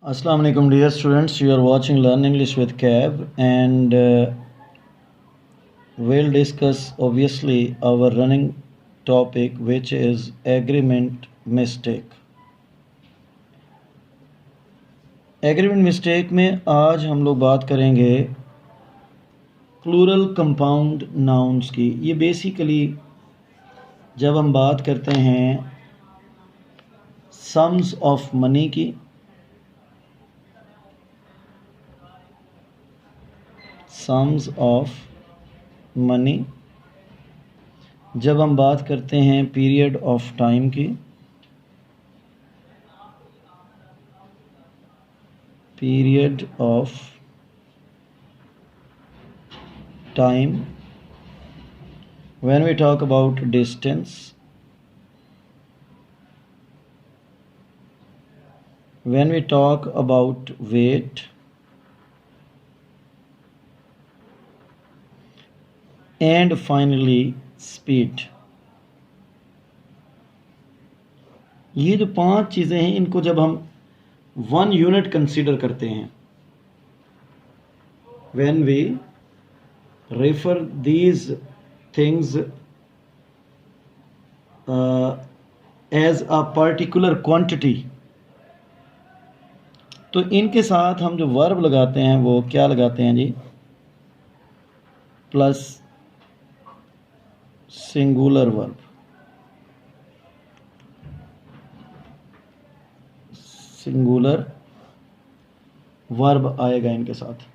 Assalamu alaikum dear students, you are watching Learn English with Cab and we'll discuss obviously our running topic which is agreement mistake. Agreement mistake में आज हम लोग बात करेंगे plural compound nouns की। ये basically जब हम बात करते हैं सम्स ऑफ मनी की, सम्स ऑफ मनी, जब हम बात करते हैं पीरियड ऑफ टाइम की, period of time, when we talk about distance, when we talk about weight, and finally speed। ये जो 5 चीज़ें हैं इनको जब हम 1 यूनिट कंसीडर करते हैं, when we refer these things as a particular quantity, तो इनके साथ हम जो वर्ब लगाते हैं वो क्या लगाते हैं जी? Plus singular verb, singular verb आएगा इनके साथ।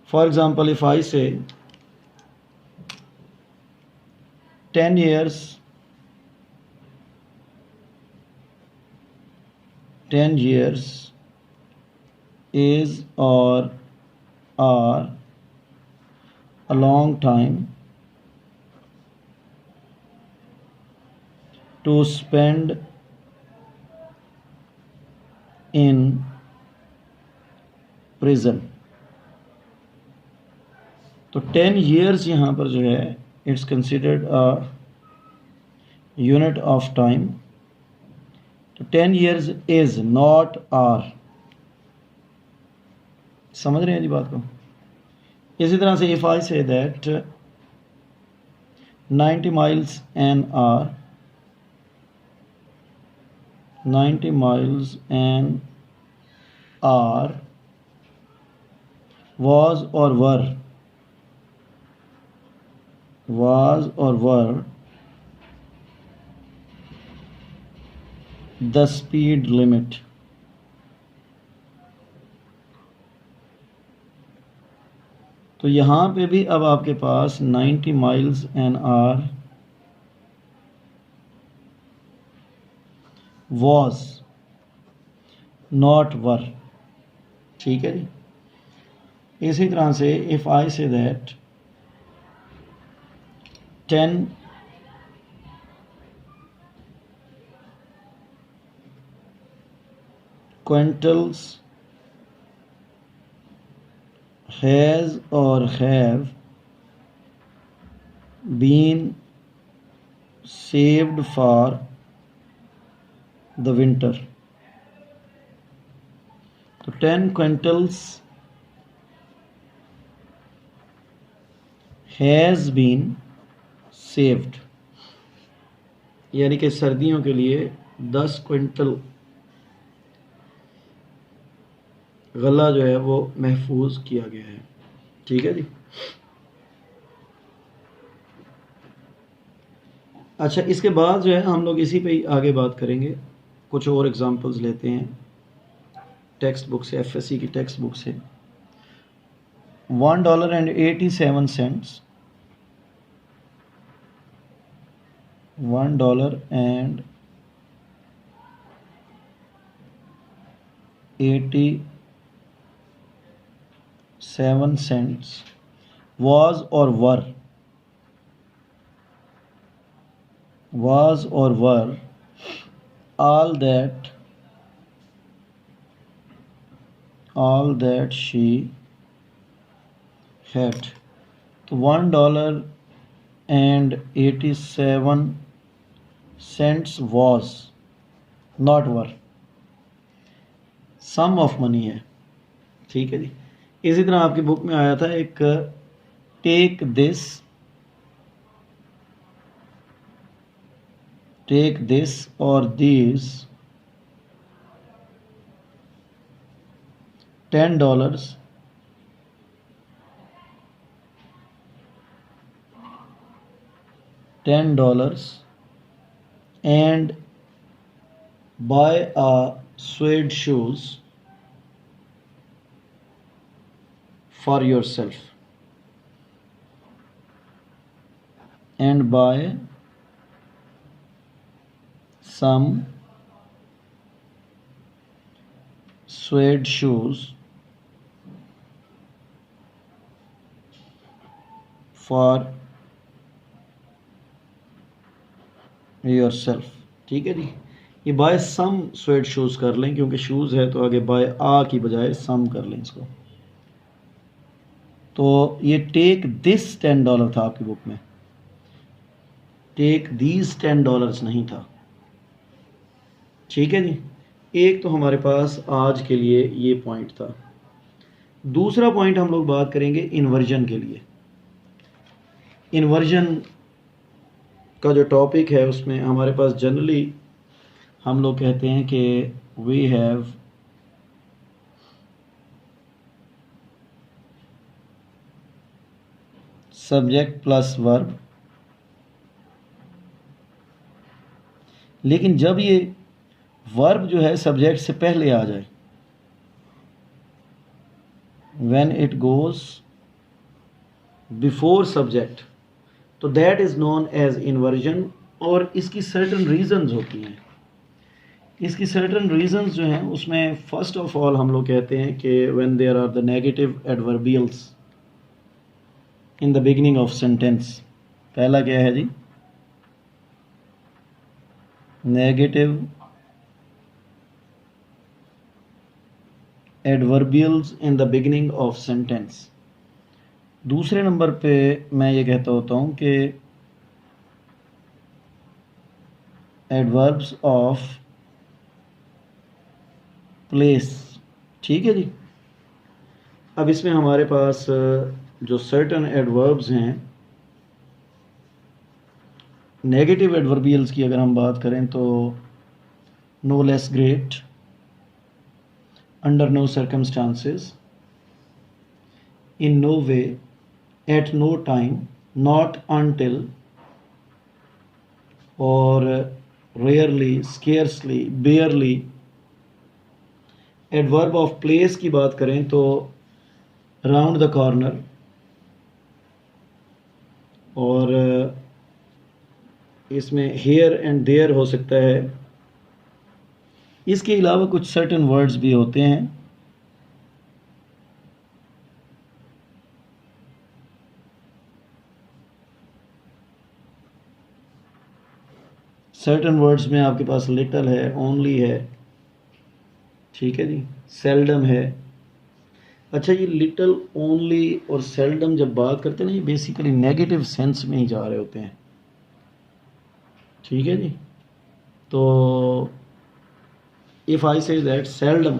फॉर एग्जाम्पल इफ आई से 10 years, 10 years is or are a long time to spend in prison। तो 10 years यहाँ पर जो है it's considered a unit of time. तो 10 years इज नॉट आर। समझ रहे हैं जी बात को? इसी तरह से if I say that 90 miles an hour, 90 miles an hour was or were, was or were the speed limit। तो यहाँ पे भी अब आपके पास 90 miles an hour was, not were। ठीक है जी। इसी तरह से if I say that 10 quintals has or have been saved for the winter। तो 10 quintals has been saved, यानी कि सर्दियों के लिए 10 क्विंटल गला जो है वो महफूज किया गया है। ठीक है जी। अच्छा, इसके बाद जो है हम लोग इसी पे आगे बात करेंगे। कुछ और एग्जांपल्स लेते हैं टेक्स्ट बुक से, एफएससी की टेक्स्ट बुक से। $1.87, $1.87 was or were, was or were all that she had। तो $1.87 was, not were। 1 sum of money है, ठीक है जी। इसी तरह आपकी बुक में आया था एक टेक दिस और these $10 and buy a suede shoes for yourself and buy some suede shoes for yourself, ठीक है जी। ये बाय सम स्वेट शूज़ कर लें, क्योंकि शूज़ है तो आगे बाय आ की बजाय सम कर लें इसको। तो ये टेक दिस $10 था आपकी बुक में, टेक दीज $10 नहीं था, ठीक है जी। एक तो हमारे पास आज के लिए ये पॉइंट था। दूसरा पॉइंट हम लोग बात करेंगे इन्वर्जन के लिए। इन्वर्जन का जो टॉपिक है उसमें हमारे पास जनरली हम लोग कहते हैं कि we have subject plus verb, लेकिन जब ये वर्ब जो है सब्जेक्ट से पहले आ जाए, when it goes before subject, तो that is known as inversion. और इसकी सर्टन रीजंस होती हैं। इसकी सर्टन रीजंस जो हैं उसमें फर्स्ट ऑफ ऑल हम लोग कहते हैं कि when there are the negative adverbials in the beginning of sentence. पहला क्या है जी? Negative adverbials in the beginning of sentence. दूसरे नंबर पे मैं ये कहता होता हूँ कि एडवर्ब्स ऑफ प्लेस, ठीक है जी। अब इसमें हमारे पास जो सर्टन एडवर्ब्स हैं, नेगेटिव एडवर्बियल्स की अगर हम बात करें तो no less great, under no circumstances, in no way, at no time, not until और rarely, scarcely, barely. Adverb of place की बात करें तो राउंड द कॉर्नर, और इसमें हेयर एंड देयर हो सकता है। इसके अलावा कुछ सर्टेन वर्ड्स भी होते हैं। सर्टेन वर्ड्स में आपके पास लिटल है, ओनली है, ठीक है जी, सेल्डम है। अच्छा, ये लिटल, ओनली और सेल्डम जब बात करते हैं ना, ये बेसिकली नेगेटिव सेंस में ही जा रहे होते हैं, ठीक है जी। तो if I say that seldom,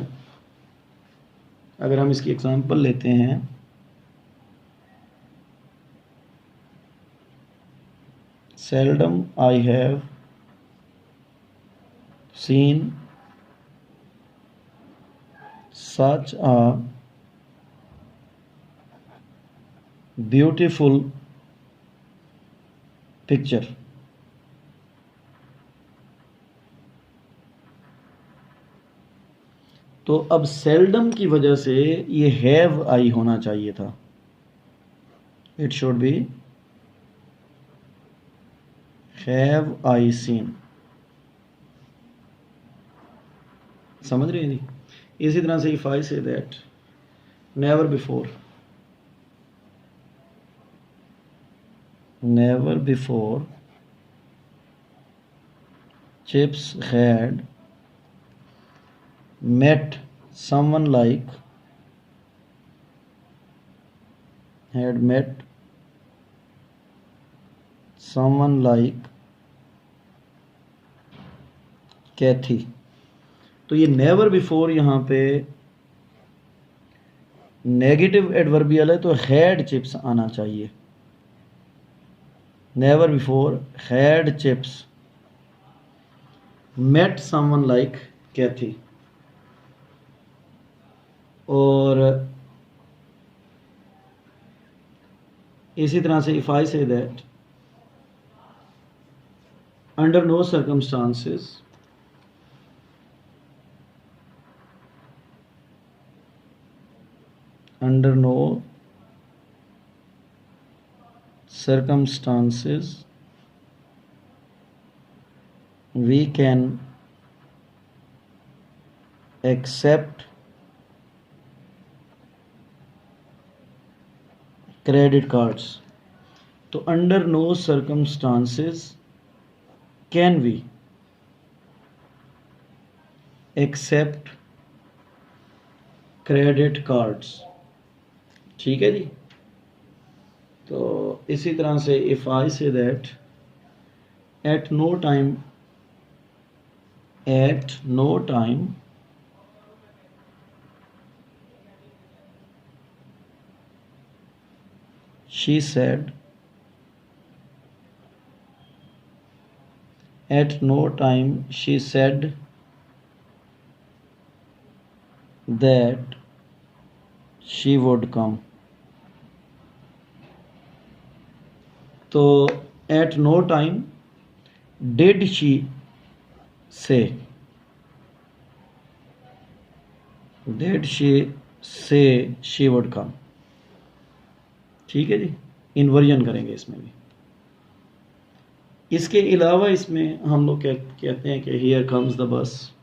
अगर हम इसकी एग्जांपल लेते हैं, seldom I have seen such a beautiful picture। तो अब सेल्डम की वजह से ये हैव आई होना चाहिए था, it should be have I seen. समझ रहे हैं जी? इसी तरह से if I say that never before chips had met someone like Kathy। तो ये नेवर बिफोर यहाँ पे नेगेटिव एडवर्बियल है, तो हैड चिप्स आना चाहिए। Never before had chips met someone like Kathy. और इसी तरह से if I say that under no circumstances under no circumstances we can accept credit cards। तो under no circumstances can we accept credit cards। ठीक है जी। तो इसी तरह से if I say that at no time she said that she would come. तो at no time did she say she would come. ठीक है जी। इन्वर्जन करेंगे इसमें भी। इसके अलावा इसमें हम लोग कहते हैं कि here comes the bus,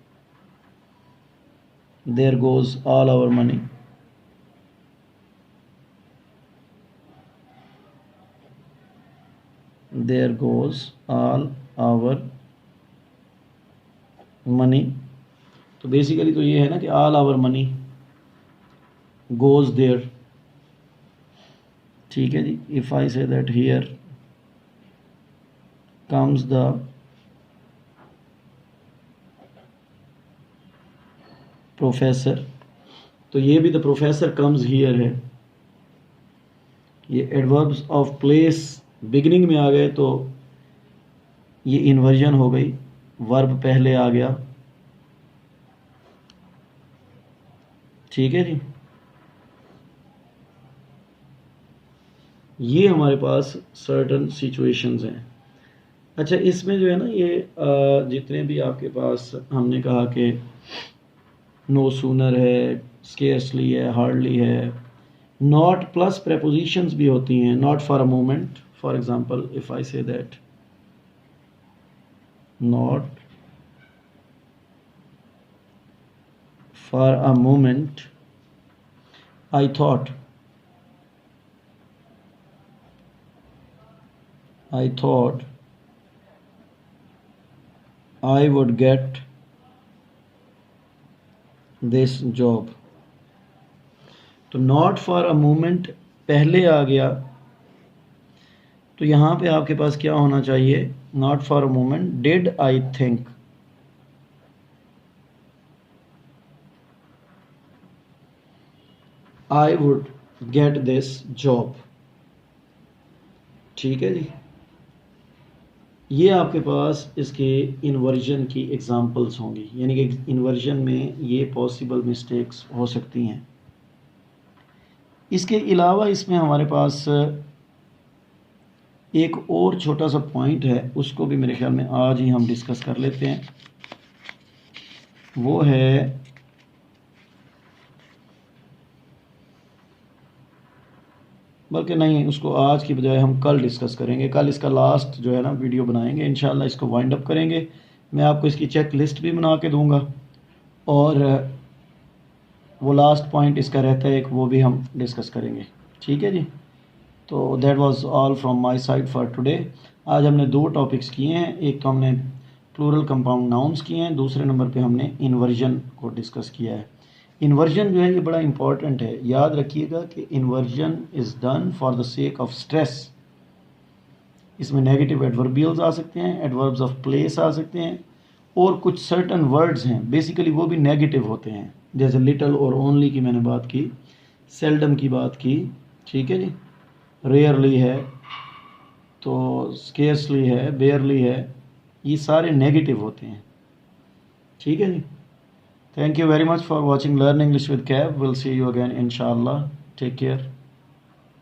there goes all our money. There goes all our money. तो बेसिकली तो ये है ना कि all our money goes there. ठीक है जी। If I say that here comes the professor, तो ये भी द प्रोफेसर कम्स हियर है। ये एडवर्ब्स ऑफ प्लेस बिगिनिंग में आ गए तो ये इन्वर्जन हो गई, वर्ब पहले आ गया। ठीक है जी। ये हमारे पास सर्टन सिचुएशंस हैं। अच्छा, इसमें जो है ना ये जितने भी आपके पास हमने कहा कि नो सूनर है, स्केर्सली है, हार्डली है, नॉट प्लस प्रेपोजिशंस भी होती हैं। Not for a moment, for example if I say that not for a moment I thought I would get this job। तो not for a moment पहले आ गया, तो यहाँ पे आपके पास क्या होना चाहिए? not for a moment did I think I would get this job। ठीक है जी। ये आपके पास इसके इन्वर्जन की एग्जांपल्स होंगी, यानी कि इन्वर्जन में ये पॉसिबल मिस्टेक्स हो सकती हैं। इसके अलावा इसमें हमारे पास एक और छोटा सा पॉइंट है, उसको भी मेरे ख्याल में आज ही हम डिस्कस कर लेते हैं। वो है बल्कि नहीं, उसको आज की बजाय हम कल डिस्कस करेंगे। कल इसका लास्ट जो है ना वीडियो बनाएंगे, इंशाल्लाह इसको वाइंड अप करेंगे। मैं आपको इसकी चेक लिस्ट भी बना के दूंगा और वो लास्ट पॉइंट इसका रहता है एक, वो भी हम डिस्कस करेंगे। ठीक है जी। तो that was all from my side for today. आज हमने 2 टॉपिक्स किए हैं। एक तो हमने प्लूरल कंपाउंड नाउन्स किए हैं, दूसरे नंबर पे हमने इन्वर्जन को डिस्कस किया है। इन्वर्जन जो है ये बड़ा इंपॉर्टेंट है, याद रखिएगा कि inversion is done for the sake of stress. इसमें नेगेटिव एडवर्बियल्स आ सकते हैं, एडवर्ब्स ऑफ प्लेस आ सकते हैं, और कुछ सर्टन वर्ड्स हैं बेसिकली वो भी नेगेटिव होते हैं, जैसे लिटल और ओनली की मैंने बात की, सेल्डम की बात की, ठीक है जी, रेयरली है, तो स्केर्सली है, बेयरली है, ये सारे नेगेटिव होते हैं, ठीक है जी। Thank you very much for watching learn English with Cab, will see you again इंशाल्लाह, टेक केयर।